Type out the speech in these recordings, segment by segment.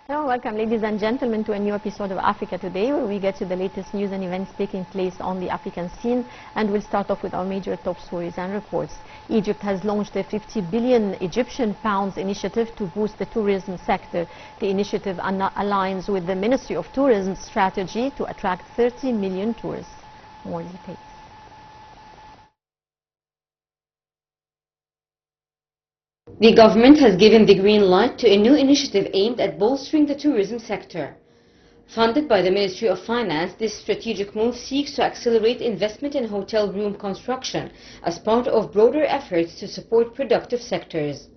Hello, welcome ladies and gentlemen to a new episode of Africa Today, where we get to the latest news and events taking place on the African scene. And we'll start off with our major top stories and reports. Egypt has launched a 50 billion Egyptian pounds initiative to boost the tourism sector. The initiative aligns with the Ministry of Tourism's strategy to attract 30 million tourists. More details. The government has given the green light to a new initiative aimed at bolstering the tourism sector. Funded by the Ministry of Finance, this strategic move seeks to accelerate investment in hotel room construction as part of broader efforts to support productive sectors.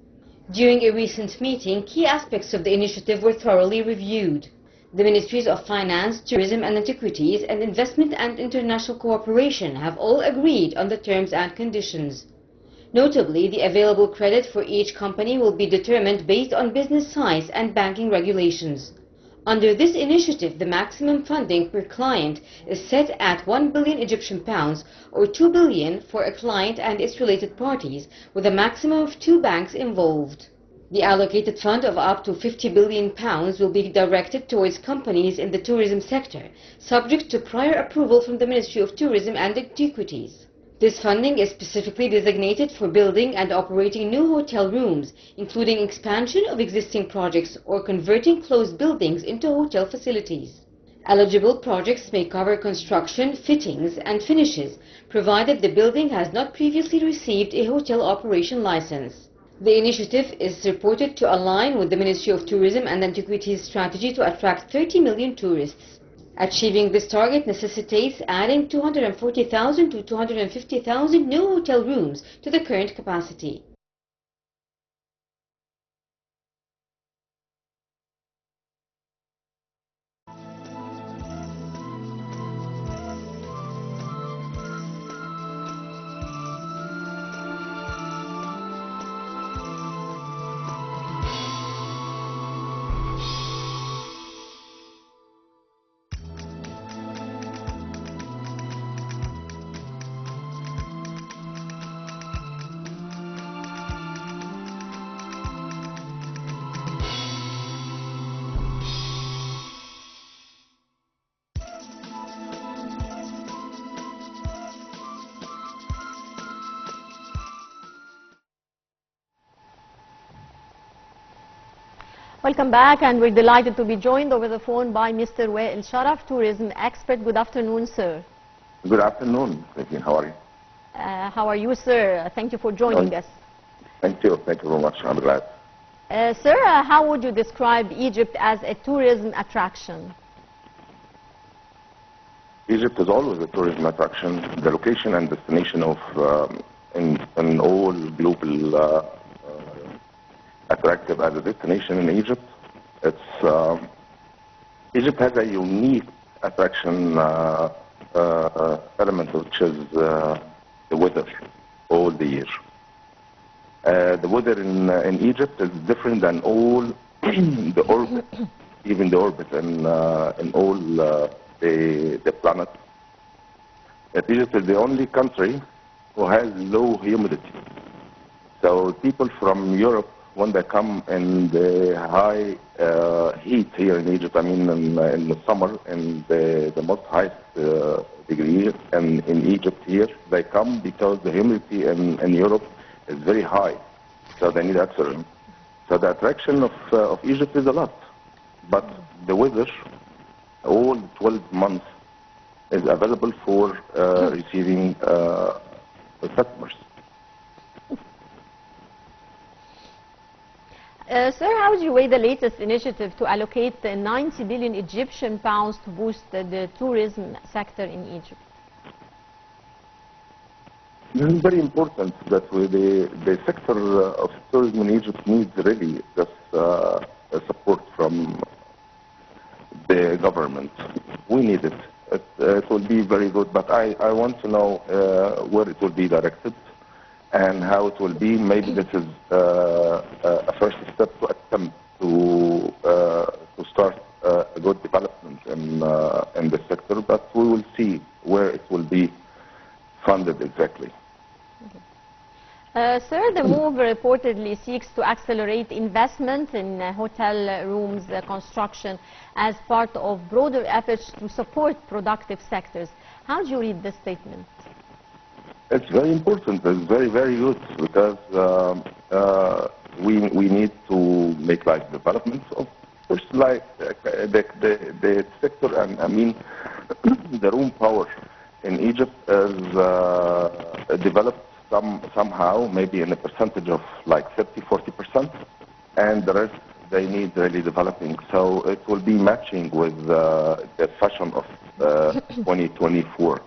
During a recent meeting, key aspects of the initiative were thoroughly reviewed. The Ministries of Finance, Tourism and Antiquities, and Investment and International Cooperation have all agreed on the terms and conditions. Notably, the available credit for each company will be determined based on business size and banking regulations. Under this initiative, the maximum funding per client is set at 1 billion Egyptian pounds or 2 billion for a client and its related parties, with a maximum of 2 banks involved. The allocated fund of up to 50 billion pounds will be directed towards companies in the tourism sector, subject to prior approval from the Ministry of Tourism and Antiquities. This funding is specifically designated for building and operating new hotel rooms, including expansion of existing projects or converting closed buildings into hotel facilities. Eligible projects may cover construction, fittings and finishes, provided the building has not previously received a hotel operation license. The initiative is reported to align with the Ministry of Tourism and Antiquities strategy to attract 30 million tourists. Achieving this target necessitates adding 240,000 to 250,000 new hotel rooms to the current capacity. Welcome back, and we're delighted to be joined over the phone by Mr. Sharaf, tourism expert. Good afternoon, sir. Good afternoon. How are you? How are you, sir? Thank you for joining us. Thank you. Thank you very much. I'm glad. Sir, how would you describe Egypt as a tourism attraction? Egypt is always a tourism attraction, the location and destination of in all global attractive as a destination in Egypt. Egypt has a unique attraction element, which is the weather all the year. The weather in Egypt is different than all the orbit, even the orbit in all the planet. Egypt is the only country who has low humidity. So people from Europe, when they come in the high heat here in Egypt, I mean in the summer, in the most highest degree in Egypt here, they come because the humidity in Europe is very high, so they need oxygen. So the attraction of Egypt is a lot, but the weather, all 12 months, is available for receiving customers. Sir, how would you weigh the latest initiative to allocate 90 billion Egyptian pounds to boost the tourism sector in Egypt? This is very important that the sector of tourism in Egypt needs really this support from the government. We need it. It will be very good, but I want to know where it will be directed and how it will be. Maybe this is a first step to attempt to start a good development in the sector, but we will see where it will be funded exactly. Sir, the move reportedly seeks to accelerate investment in hotel rooms construction as part of broader efforts to support productive sectors. How do you read this statement? It's very important. It's very, very good because we need to make like developments of course like the sector, and I mean the room power in Egypt is developed somehow, maybe in a percentage of like 30-40%, and the rest they need really developing. So it will be matching with the fashion of 2024.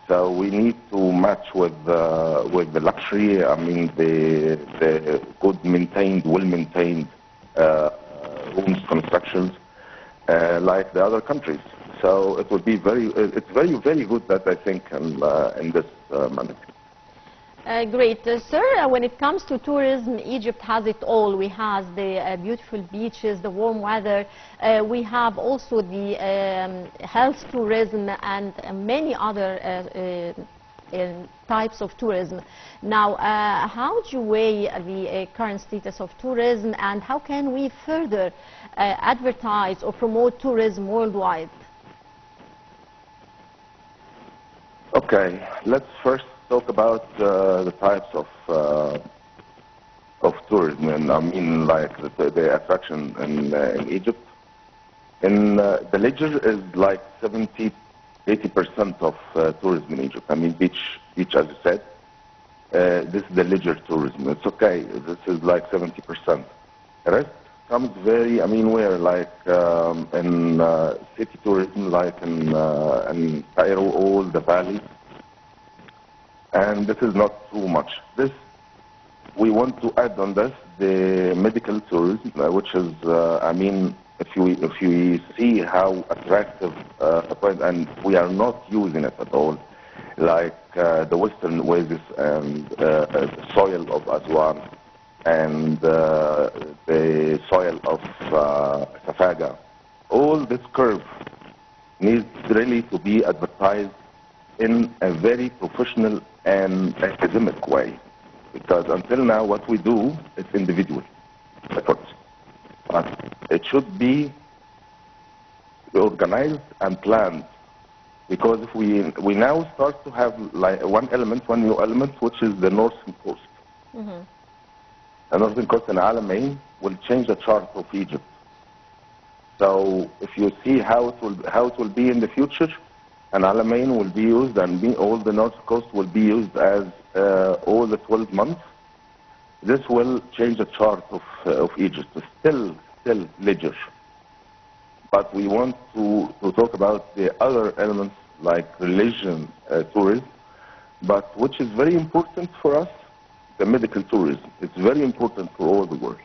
So we need to match with the luxury. I mean the good maintained, well maintained rooms constructions like the other countries. So it will be it's very, very good that I think in this manner. Great. Sir, when it comes to tourism, Egypt has it all. We have the beautiful beaches, the warm weather. We have also the health tourism and many other types of tourism. Now, how do you weigh the current status of tourism, and how can we further advertise or promote tourism worldwide? Okay, let's first talk about the types of tourism, and I mean like the attraction in Egypt. In the leisure is like 70-80% of tourism in Egypt. I mean beach as you said. This is the leisure tourism. It's okay. This is like 70%. The rest comes very. I mean we're like in city tourism, like in Cairo, all the valleys. And this is not too much. This, we want to add on this the medical tourism, which is, I mean, if you see how attractive, and we are not using it at all, like the western oasis and the soil of Aswan and the soil of Safaga. All this curve needs really to be advertised in a very professional and academic way, because until now what we do is individual efforts, but it should be organized and planned, because if we now start to have like one new element, which is the northern coast. Mm-hmm. The northern coast in Al Alamein will change the chart of Egypt. So if you see how it will be in the future, and Al Alamein will be used, and all the north coast will be used as all the 12 months. This will change the chart of Egypt. Still leisure, but we want to talk about the other elements like religion tourism, but which is very important for us, the medical tourism. It's very important for all the world.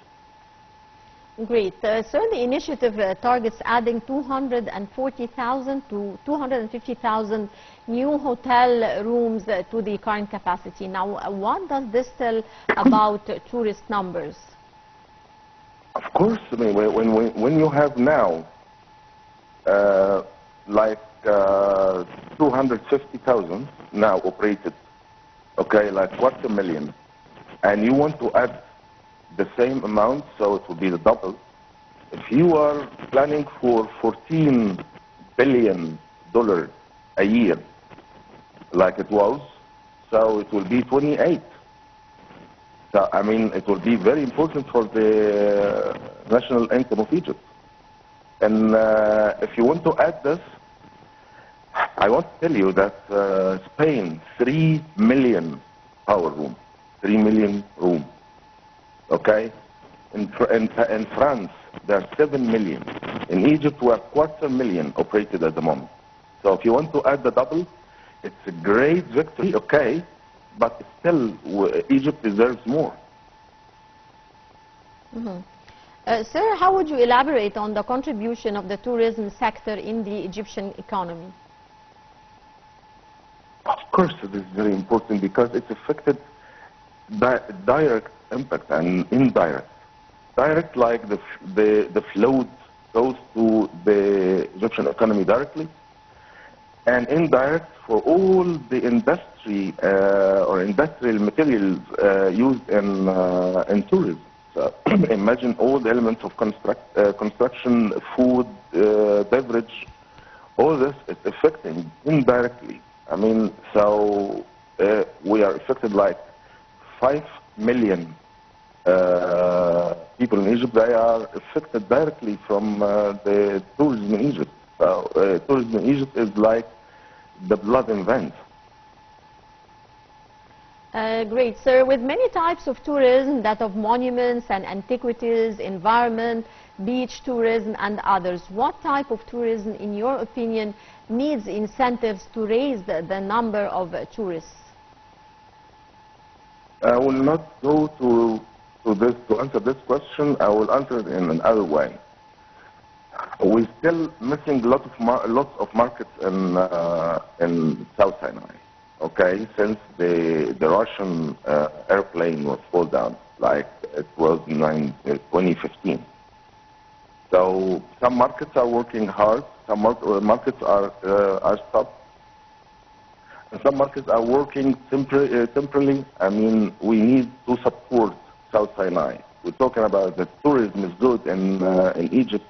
Great. Sir, the initiative targets adding 240,000 to 250,000 new hotel rooms to the current capacity. Now, what does this tell about tourist numbers? Of course, I mean, when you have now like 250,000 now operated, okay, like 250,000, and you want to add the same amount, so it will be the double. If you are planning for $14 billion a year, like it was, so it will be 28. So I mean, it will be very important for the national income of Egypt. And if you want to add this, I want to tell you that Spain, 3 million power room, 3 million room. Okay, in France there are 7 million. In Egypt we have 250,000 operated at the moment. So if you want to add the double, it's a great victory. Okay, but still Egypt deserves more. Mm-hmm. Sir, how would you elaborate on the contribution of the tourism sector in the Egyptian economy? Of course, it is very important because it's affected by direct impact and indirect. Direct, like the flow goes to the Egyptian economy directly, and indirect for all the industry industry or industrial materials used in tourism. So imagine all the elements of construction, food, beverage, all this is affecting indirectly. I mean, so we are affected like 5 million people in Egypt. They are affected directly from the tourism in Egypt. So tourism in Egypt is like the blood in veins. Great, sir. With many types of tourism, that of monuments and antiquities, environment, beach tourism, and others, what type of tourism, in your opinion, needs incentives to raise the number of tourists? I will not go to answer this question. I will answer it in another way. We're still missing lots of markets in South Sinai. Okay, since the Russian airplane was fall down, like it was in 2015. So some markets are working hard, some markets are stopped, and some markets are working temporarily. I mean, we need to support South Sinai. We're talking about that tourism is good in Egypt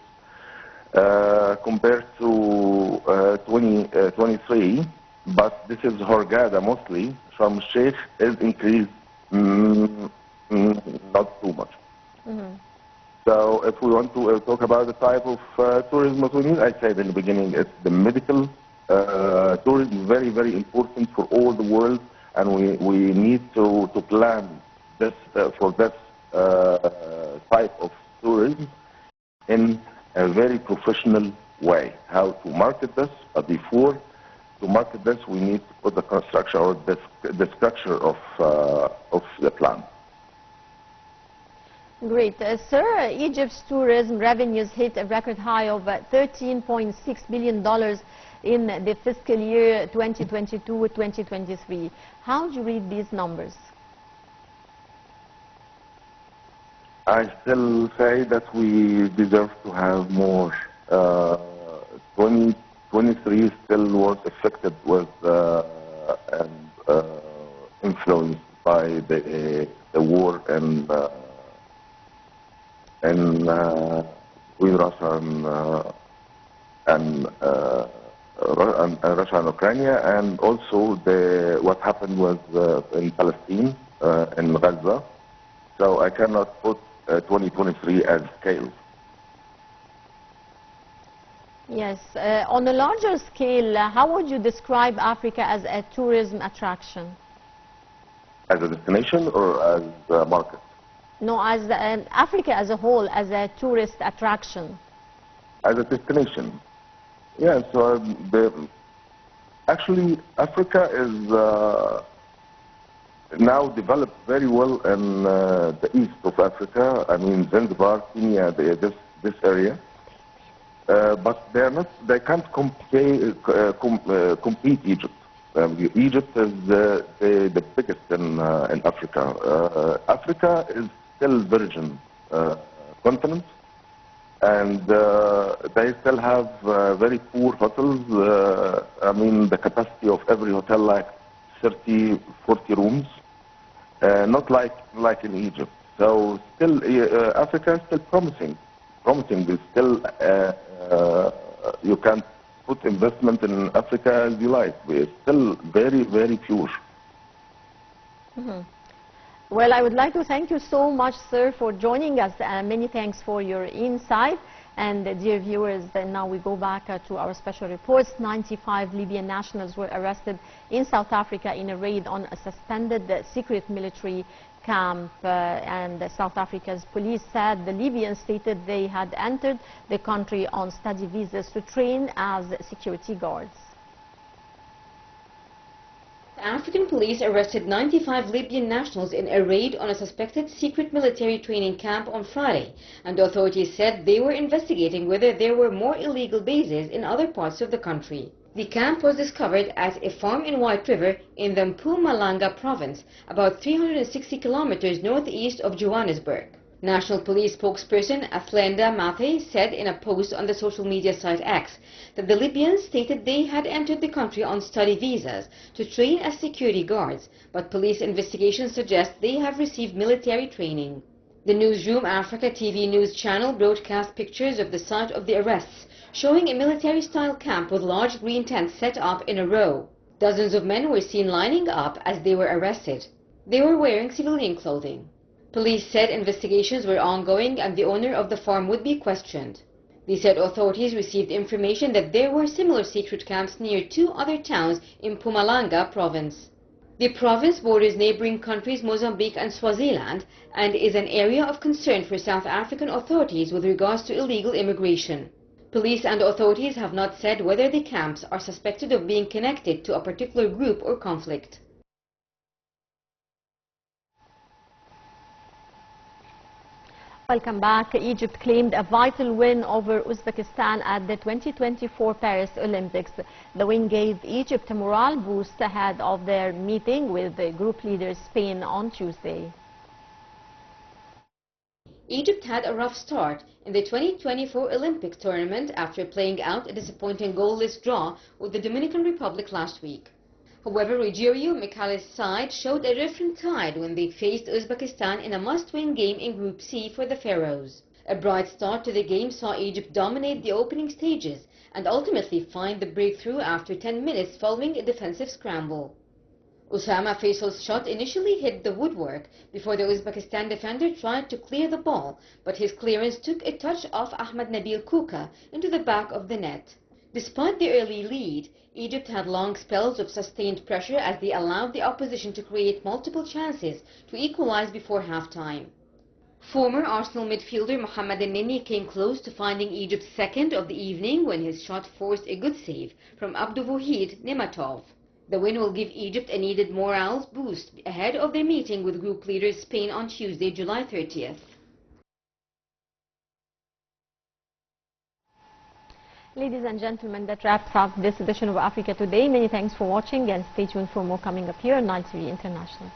compared to 2023. But this is Hurghada mostly. Sharm el-Sheikh is increased, not too much. Mm-hmm. So if we want to talk about the type of tourism that we need, I said in the beginning, it's the medical tourism, very, very important for all the world, and we need to plan this for this type of tourism in a very professional way. How to market this, but before to market this, we need to put the construction or the structure of the plan. Great. Sir, Egypt's tourism revenues hit a record high of $13.6 billion in the fiscal year 2022-2023. How do you read these numbers? I still say that we deserve to have more. 2023 still was affected with and influenced by the war and with Russia and Russia and Ukraine, and also what happened was in Palestine, in Gaza. So I cannot put 2023 as scale. Yes. On a larger scale, how would you describe Africa as a tourism attraction? As a destination or as a market? No, as Africa as a whole, as a tourist attraction. As a destination. Yeah, so actually Africa is now developed very well in the east of Africa. I mean, Zanzibar, Kenya, this area. But they can't compete Egypt. Egypt is the biggest in Africa. Africa is still virgin continent, and they still have very poor hotels. I mean, the capacity of every hotel like 30, 40 rooms, not like in Egypt. So still, Africa is still promising. Is still you can put investment in Africa as you like. We're still very, very pure. Mm-hmm. Well, I would like to thank you so much, sir, for joining us. Many thanks for your insight. And dear viewers, now we go back to our special reports. 95 Libyan nationals were arrested in South Africa in a raid on a suspended secret military camp, and South Africa's police said the Libyans stated they had entered the country on study visas to train as security guards. African police arrested 95 Libyan nationals in a raid on a suspected secret military training camp on Friday, and authorities said they were investigating whether there were more illegal bases in other parts of the country. The camp was discovered at a farm in White River in the Mpumalanga province, about 360 kilometers northeast of Johannesburg. National Police spokesperson Athlenda Mathe said in a post on the social media site X that the Libyans stated they had entered the country on study visas to train as security guards, but police investigations suggest they have received military training. The Newsroom Africa TV news channel broadcast pictures of the site of the arrests, showing a military-style camp with large green tents set up in a row. Dozens of men were seen lining up as they were arrested. They were wearing civilian clothing. Police said investigations were ongoing and the owner of the farm would be questioned. They said authorities received information that there were similar secret camps near 2 other towns in Mpumalanga province. The province borders neighboring countries Mozambique and Swaziland and is an area of concern for South African authorities with regards to illegal immigration. Police and authorities have not said whether the camps are suspected of being connected to a particular group or conflict. Welcome back. Egypt claimed a vital win over Uzbekistan at the 2024 Paris Olympics. The win gave Egypt a morale boost ahead of their meeting with the group leader Spain on Tuesday. Egypt had a rough start in the 2024 Olympic tournament after playing out a disappointing goalless draw with the Dominican Republic last week. However, Rogerio Michal's side showed a different tide when they faced Uzbekistan in a must-win game in Group C for the Pharaohs. A bright start to the game saw Egypt dominate the opening stages and ultimately find the breakthrough after 10 minutes following a defensive scramble. Osama Faisal's shot initially hit the woodwork before the Uzbekistan defender tried to clear the ball, but his clearance took a touch off Ahmed Nabil Kuka into the back of the net. Despite the early lead, Egypt had long spells of sustained pressure as they allowed the opposition to create multiple chances to equalize before halftime. Former Arsenal midfielder Mohamed El-Neni came close to finding Egypt's second of the evening when his shot forced a good save from Abdulwahid Nematov. The win will give Egypt a needed morale boost ahead of their meeting with group leaders Spain on Tuesday, July 30th. Ladies and gentlemen, that wraps up this edition of Africa Today. Many thanks for watching and stay tuned for more coming up here on Nile TV International.